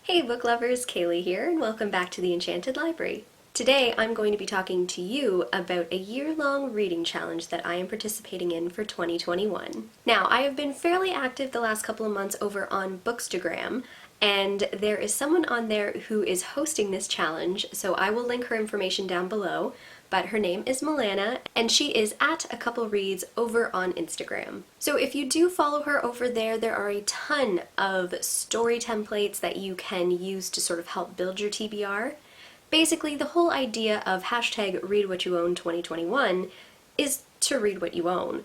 Hey book lovers, Kaylee here, and welcome back to the Enchanted Library. Today I'm going to be talking to you about a year-long reading challenge that I am participating in for 2021. Now, I have been fairly active the last couple of months over on Bookstagram, and there is someone on there who is hosting this challenge, so I will link her information down below. But her name is Milana, and she is at A Couple Reads over on Instagram. So if you do follow her over there, there are a ton of story templates that you can use to sort of help build your TBR. Basically, the whole idea of hashtag Read What You Own 2021 is to read what you own.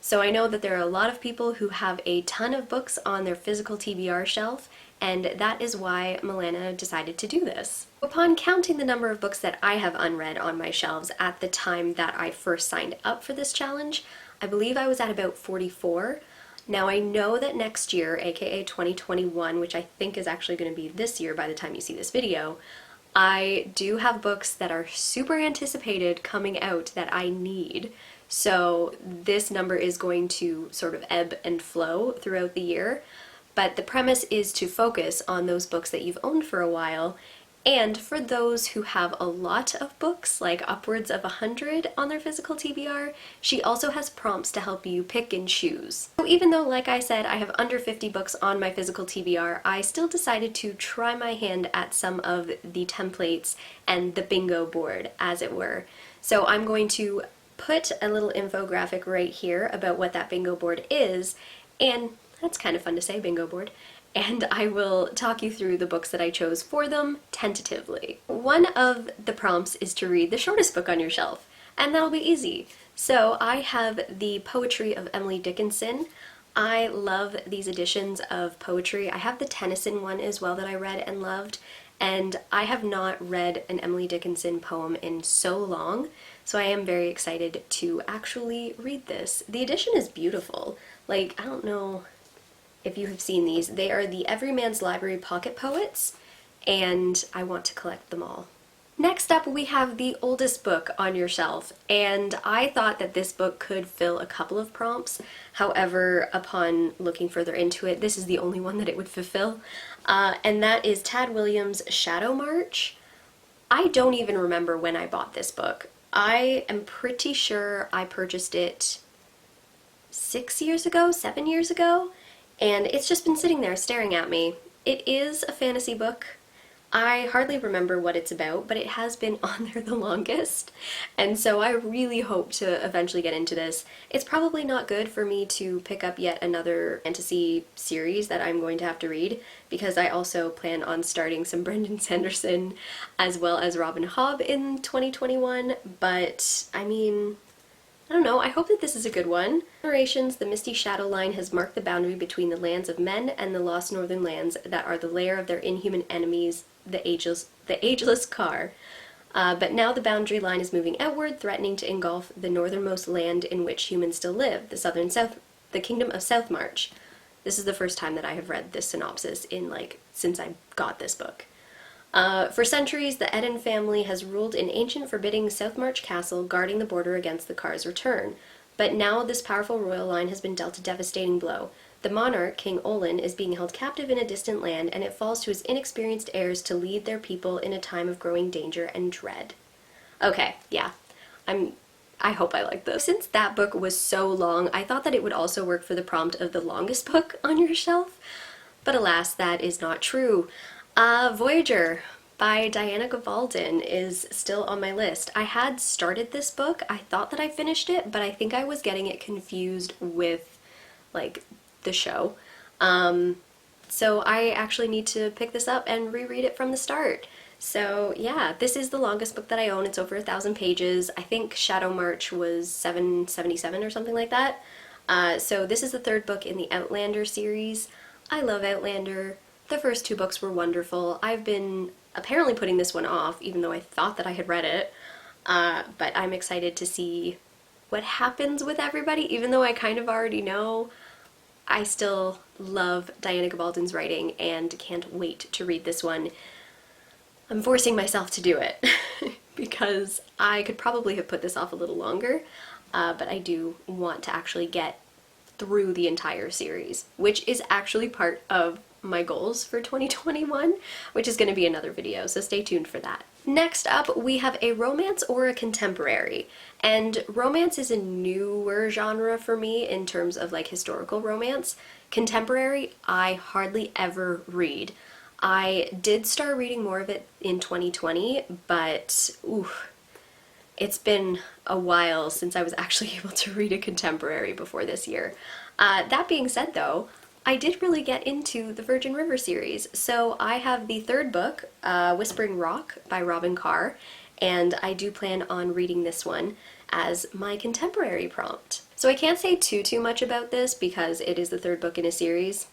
So I know that there are a lot of people who have a ton of books on their physical TBR shelf, and that is why Milana decided to do this. Upon counting the number of books that I have unread on my shelves at the time that I first signed up for this challenge, I believe I was at about 44. Now I know that next year, aka 2021, which I think is actually going to be this year by the time you see this video, I do have books that are super anticipated coming out that I need. So this number is going to sort of ebb and flow throughout the year. But the premise is to focus on those books that you've owned for a while, and for those who have a lot of books, like upwards of 100 on their physical TBR, she also has prompts to help you pick and choose. So even though, like I said, I have under 50 books on my physical TBR, I still decided to try my hand at some of the templates and the bingo board, as it were. So I'm going to put a little infographic right here about what that bingo board is, and that's kind of fun to say, bingo board. And I will talk you through the books that I chose for them, tentatively. One of the prompts is to read the shortest book on your shelf, and that'll be easy. So I have the poetry of Emily Dickinson. I love these editions of poetry. I have the Tennyson one as well that I read and loved, and I have not read an Emily Dickinson poem in so long, so I am very excited to actually read this. The edition is beautiful. Like, I don't know if you have seen these. They are the Everyman's Library Pocket Poets, and I want to collect them all. Next up, we have the oldest book on your shelf, and I thought that this book could fill a couple of prompts. However, upon looking further into it, this is the only one that it would fulfill, and that is Tad Williams' Shadow March. I don't even remember when I bought this book. I am pretty sure I purchased it 6 years ago, 7 years ago, and it's just been sitting there staring at me. It is a fantasy book. I hardly remember what it's about, but it has been on there the longest, and so I really hope to eventually get into this. It's probably not good for me to pick up yet another fantasy series that I'm going to have to read, because I also plan on starting some Brendan Sanderson as well as Robin Hobb in 2021, but I mean, I don't know, I hope that this is a good one. Generations, the misty shadow line has marked the boundary between the lands of men and the lost northern lands that are the lair of their inhuman enemies, the ageless Car. But now the boundary line is moving outward, threatening to engulf the northernmost land in which humans still live, the kingdom of Southmarch. This is the first time that I have read this synopsis in, since I got this book. For centuries, the Eden family has ruled in ancient forbidding Southmarch Castle, guarding the border against the Car's return. But now this powerful royal line has been dealt a devastating blow. The monarch, King Olin, is being held captive in a distant land, and it falls to his inexperienced heirs to lead their people in a time of growing danger and dread. Okay, yeah, I hope I like this. Since that book was so long, I thought that it would also work for the prompt of the longest book on your shelf, but alas, that is not true. Voyager by Diana Gavaldon is still on my list. I had started this book. I thought that I finished it, but I think I was getting it confused with, the show. So I actually need to pick this up and reread it from the start. So yeah, this is the longest book that I own. It's over 1,000 pages. I think Shadow March was 777 or something like that. So this is the third book in the Outlander series. I love Outlander. The first two books were wonderful. I've been apparently putting this one off, even though I thought that I had read it, but I'm excited to see what happens with everybody. Even though I kind of already know, I still love Diana Gabaldon's writing and can't wait to read this one. I'm forcing myself to do it because I could probably have put this off a little longer, but I do want to actually get through the entire series, which is actually part of my goals for 2021, which is going to be another video, so stay tuned for that. Next up, we have a romance or a contemporary. And romance is a newer genre for me in terms of like historical romance. Contemporary, I hardly ever read. I did start reading more of it in 2020, but it's been a while since I was actually able to read a contemporary before this year. That being said though, I did really get into the Virgin River series. So I have the third book, Whispering Rock by Robin Carr, and I do plan on reading this one as my contemporary prompt. So I can't say too much about this because it is the third book in a series,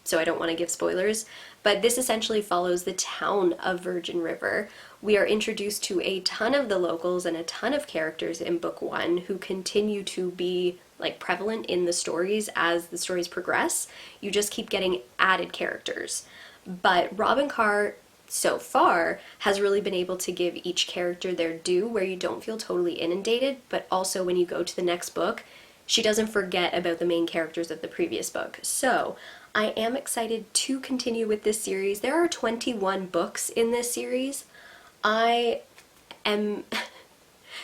so I don't want to give spoilers, but this essentially follows the town of Virgin River. We are introduced to a ton of the locals and a ton of characters in book one who continue to be like prevalent in the stories as the stories progress. You just keep getting added characters. But Robin Carr so far has really been able to give each character their due where you don't feel totally inundated, but also when you go to the next book, she doesn't forget about the main characters of the previous book. So I am excited to continue with this series. There are 21 books in this series. I am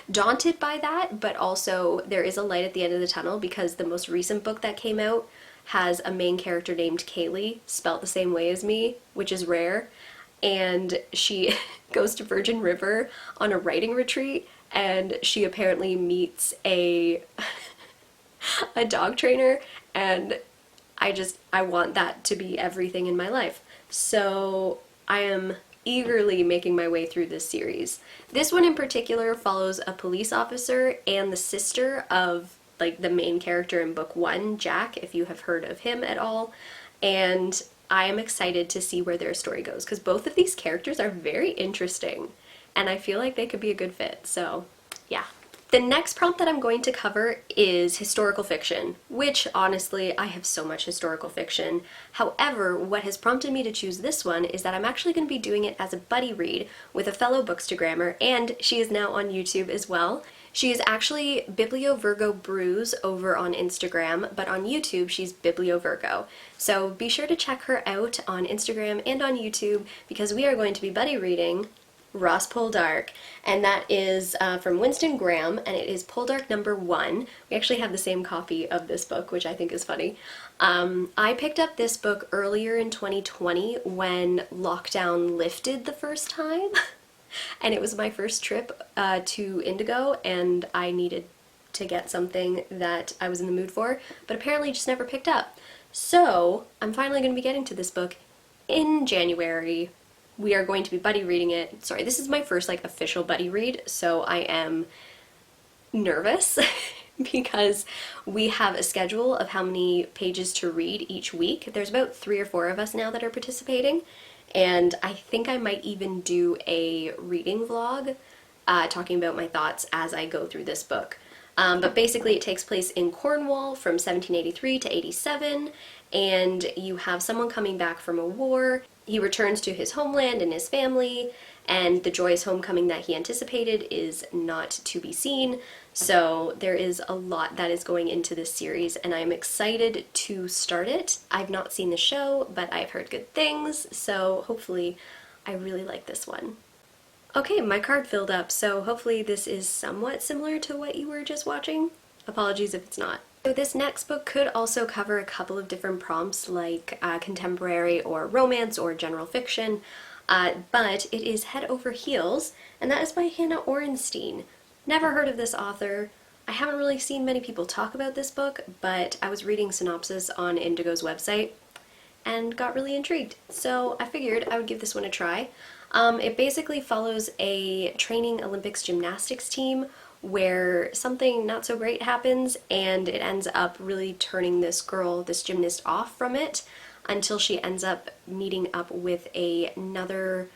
daunted by that, but also there is a light at the end of the tunnel because the most recent book that came out has a main character named Kaylee, spelt the same way as me, which is rare, and she goes to Virgin River on a writing retreat, and she apparently meets a dog trainer, and I want that to be everything in my life. So I am eagerly making my way through this series. This one in particular follows a police officer and the sister of like the main character in book one, Jack, if you have heard of him at all. And I am excited to see where their story goes because both of these characters are very interesting and I feel like they could be a good fit. So yeah. The next prompt that I'm going to cover is historical fiction, which honestly, I have so much historical fiction. However, what has prompted me to choose this one is that I'm actually going to be doing it as a buddy read with a fellow bookstagrammer, and she is now on YouTube as well. She is actually BiblioVirgoBrews over on Instagram, but on YouTube she's BiblioVirgo. So be sure to check her out on Instagram and on YouTube because we are going to be buddy reading Ross Poldark, and that is from Winston Graham, and it is Poldark #1. We actually have the same copy of this book, which I think is funny. I picked up this book earlier in 2020 when lockdown lifted the first time, and it was my first trip to Indigo, and I needed to get something that I was in the mood for, but apparently just never picked up. So I'm finally going to be getting to this book in January. We are going to be buddy reading it. Sorry, this is my first like official buddy read, so I am nervous because we have a schedule of how many pages to read each week. There's about 3 or 4 of us now that are participating, and I think I might even do a reading vlog talking about my thoughts as I go through this book. But basically it takes place in Cornwall from 1783 to 87, and you have someone coming back from a war. He returns to his homeland and his family, and the joyous homecoming that he anticipated is not to be seen. So there is a lot that is going into this series, and I'm excited to start it. I've not seen the show, but I've heard good things, so hopefully I really like this one. Okay, my card filled up, so hopefully this is somewhat similar to what you were just watching. Apologies if it's not. So this next book could also cover a couple of different prompts like contemporary or romance or general fiction, but it is Head Over Heels, and that is by Hannah Orenstein. Never heard of this author. I haven't really seen many people talk about this book, but I was reading synopsis on Indigo's website and got really intrigued, so I figured I would give this one a try. It basically follows a training Olympics gymnastics team where something not so great happens, and it ends up really turning this girl, this gymnast, off from it until she ends up meeting up with another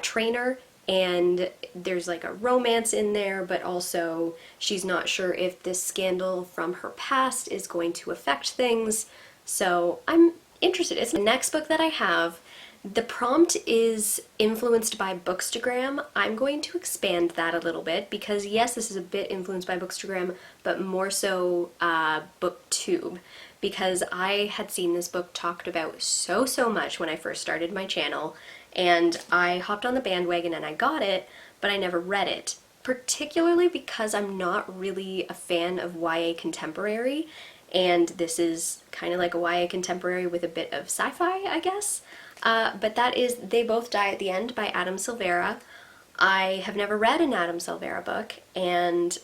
trainer, and there's like a romance in there, but also she's not sure if this scandal from her past is going to affect things, so I'm interested. It's the next book that I have. The prompt is influenced by Bookstagram. I'm going to expand that a little bit because yes, this is a bit influenced by Bookstagram, but more so BookTube, because I had seen this book talked about so much when I first started my channel, and I hopped on the bandwagon and I got it, but I never read it, particularly because I'm not really a fan of YA contemporary, and this is kind of like a YA contemporary with a bit of sci-fi, I guess. But that is They Both Die at the End by Adam Silvera. I have never read an Adam Silvera book, and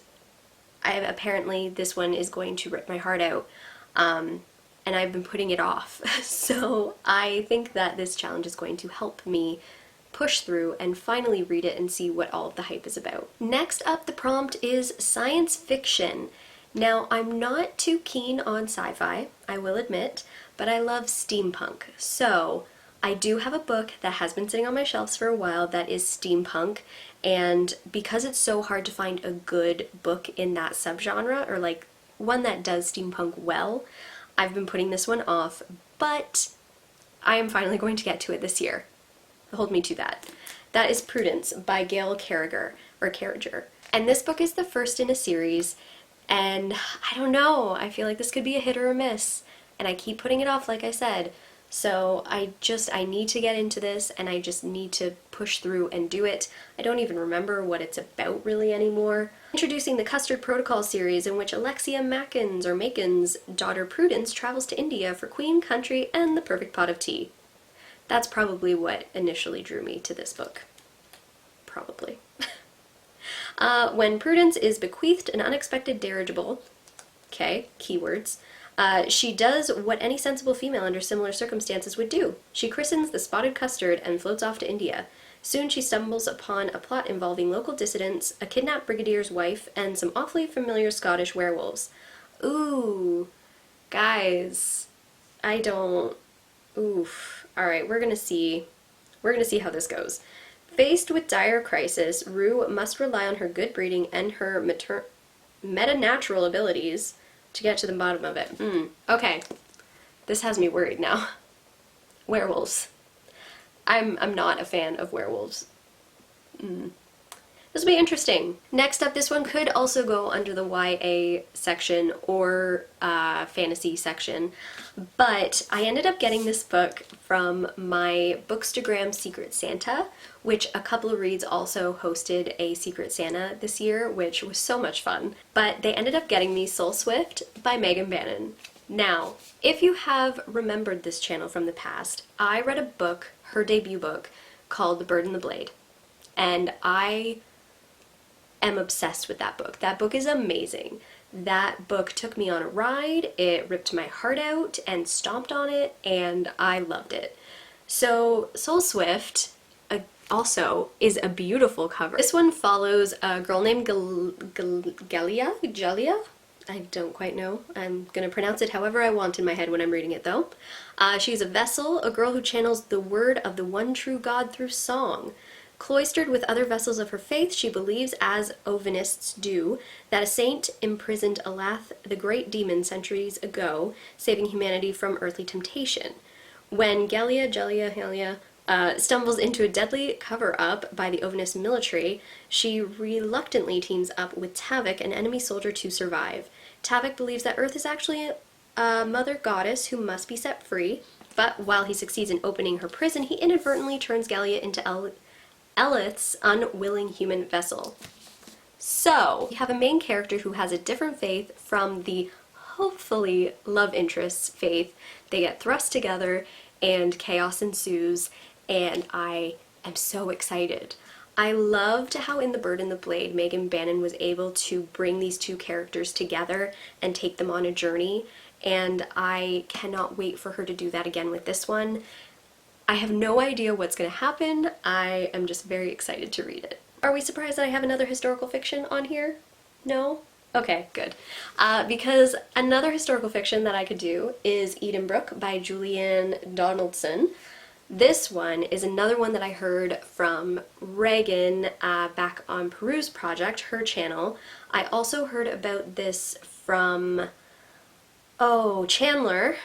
apparently this one is going to rip my heart out, and I've been putting it off. So I think that this challenge is going to help me push through and finally read it and see what all of the hype is about. Next up, the prompt is science fiction. Now, I'm not too keen on sci-fi, I will admit, but I love steampunk. So I do have a book that has been sitting on my shelves for a while that is steampunk, and because it's so hard to find a good book in that subgenre, or like one that does steampunk well, I've been putting this one off, but I am finally going to get to it this year. Hold me to that. That is Prudence by Gail Carriger. And this book is the first in a series, and I don't know, I feel like this could be a hit or a miss, and I keep putting it off, like I said. So I need to get into this, and I just need to push through and do it. I don't even remember what it's about really anymore. Introducing the Custard Protocol series, in which Alexia Macon's daughter Prudence travels to India for Queen, country, and the perfect pot of tea. That's probably what initially drew me to this book. Probably. When Prudence is bequeathed an unexpected dirigible, okay, keywords, she does what any sensible female under similar circumstances would do. She christens the spotted custard and floats off to India. Soon she stumbles upon a plot involving local dissidents, a kidnapped brigadier's wife, and some awfully familiar Scottish werewolves. Ooh, guys, oof. Alright, we're gonna see how this goes. Faced with dire crisis, Rue must rely on her good breeding and her metanatural abilities to get to the bottom of it. Okay. This has me worried now. Werewolves. I'm not a fan of werewolves. This will be interesting. Next up, this one could also go under the YA section or fantasy section, but I ended up getting this book from my Bookstagram Secret Santa, which a couple of reads also hosted a Secret Santa this year, which was so much fun. But they ended up getting me Soul Swift by Megan Bannon. Now, if you have remembered this channel from the past, I read a book, her debut book, called The Bird and the Blade, and I am obsessed with that book. That book is amazing. That book took me on a ride, it ripped my heart out and stomped on it, and I loved it. So Soul Swift also is a beautiful cover. This one follows a girl named Galia? I don't quite know. I'm gonna pronounce it however I want in my head when I'm reading it though. She's a vessel, a girl who channels the word of the one true God through song. Cloistered with other vessels of her faith, she believes, as Ovenists do, that a saint imprisoned Alath, the great demon, centuries ago, saving humanity from earthly temptation. When Galia stumbles into a deadly cover-up by the Ovenist military, she reluctantly teams up with Tavik, an enemy soldier, to survive. Tavik believes that Earth is actually a mother goddess who must be set free, but while he succeeds in opening her prison, he inadvertently turns Galia into Elith's unwilling human vessel. So, we have a main character who has a different faith from the hopefully love interest's faith. They get thrust together and chaos ensues, and I am so excited. I loved how in The Bird and the Blade, Megan Bannon was able to bring these two characters together and take them on a journey, and I cannot wait for her to do that again with this one. I have no idea what's going to happen. I am just very excited to read it. Are we surprised that I have another historical fiction on here? No? Okay, good. Because another historical fiction that I could do is Brook by Julian Donaldson. This one is another one that I heard from Reagan back on Peru's project, her channel. I also heard about this from, Chandler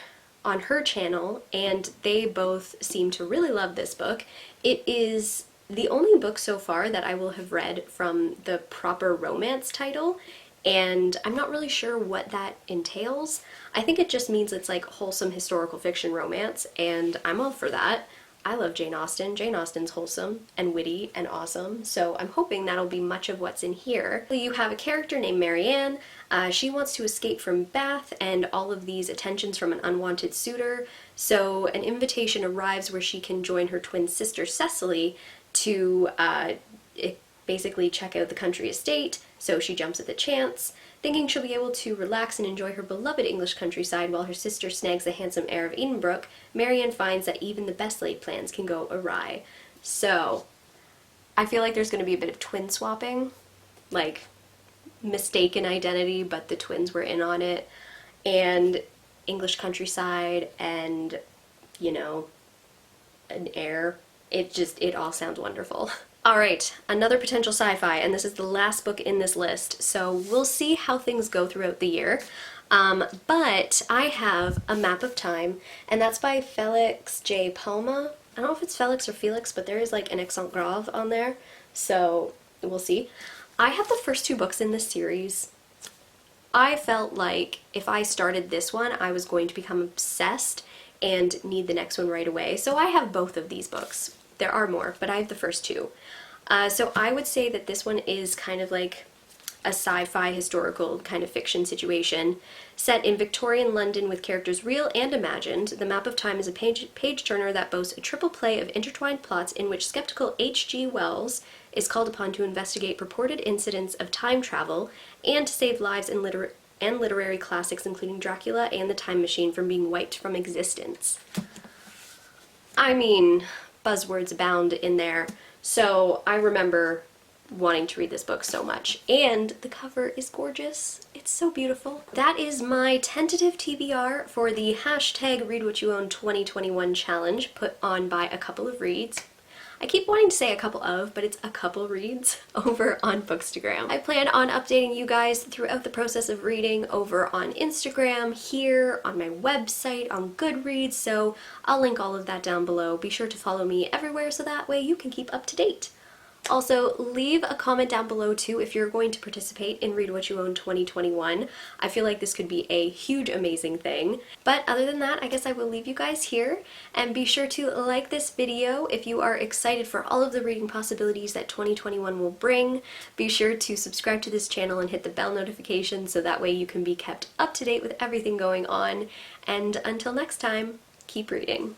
on her channel, and they both seem to really love this book. It is the only book so far that I will have read from the proper romance title, and I'm not really sure what that entails. I think it just means it's like wholesome historical fiction romance, and I'm all for that. I love Jane Austen. Jane Austen's wholesome and witty and awesome, so I'm hoping that'll be much of what's in here. You have a character named Marianne. She wants to escape from Bath and all of these attentions from an unwanted suitor, so an invitation arrives where she can join her twin sister Cecily to basically check out the country estate, so she jumps at the chance. Thinking she'll be able to relax and enjoy her beloved English countryside while her sister snags the handsome heir of Edenbrook, Marianne finds that even the best laid plans can go awry. So, I feel like there's going to be a bit of twin swapping, like mistaken identity, but the twins were in on it, and English countryside, and, you know, an heir. It all sounds wonderful. Alright, another potential sci-fi, and this is the last book in this list, so we'll see how things go throughout the year. But I have A Map of Time, and that's by Felix J. Palma. I don't know if it's Felix or Felix, but there is like an accent grave on there, so we'll see. I have the first two books in this series. I felt like if I started this one, I was going to become obsessed and need the next one right away, so I have both of these books. There are more, but I have the first two. So I would say that this one is kind of like a sci-fi historical kind of fiction situation set in Victorian London with characters real and imagined. The Map of Time is a page-turner that boasts a triple play of intertwined plots in which skeptical H.G. Wells is called upon to investigate purported incidents of time travel and to save lives and literary classics including Dracula and the Time Machine from being wiped from existence. I mean, buzzwords abound in there. So I remember wanting to read this book so much, and the cover is gorgeous. It's so beautiful. That is my tentative TBR for the hashtag Read What You Own 2021 challenge put on by A Couple of Reads. I keep wanting to say a couple of, but it's A Couple Reads over on Bookstagram. I plan on updating you guys throughout the process of reading over on Instagram, here, on my website, on Goodreads, so I'll link all of that down below. Be sure to follow me everywhere so that way you can keep up to date. Also, leave a comment down below too if you're going to participate in Read What You Own 2021. I feel like this could be a huge, amazing thing. But other than that, I guess I will leave you guys here, and be sure to like this video if you are excited for all of the reading possibilities that 2021 will bring. Be sure to subscribe to this channel and hit the bell notification so that way you can be kept up to date with everything going on. And until next time, keep reading.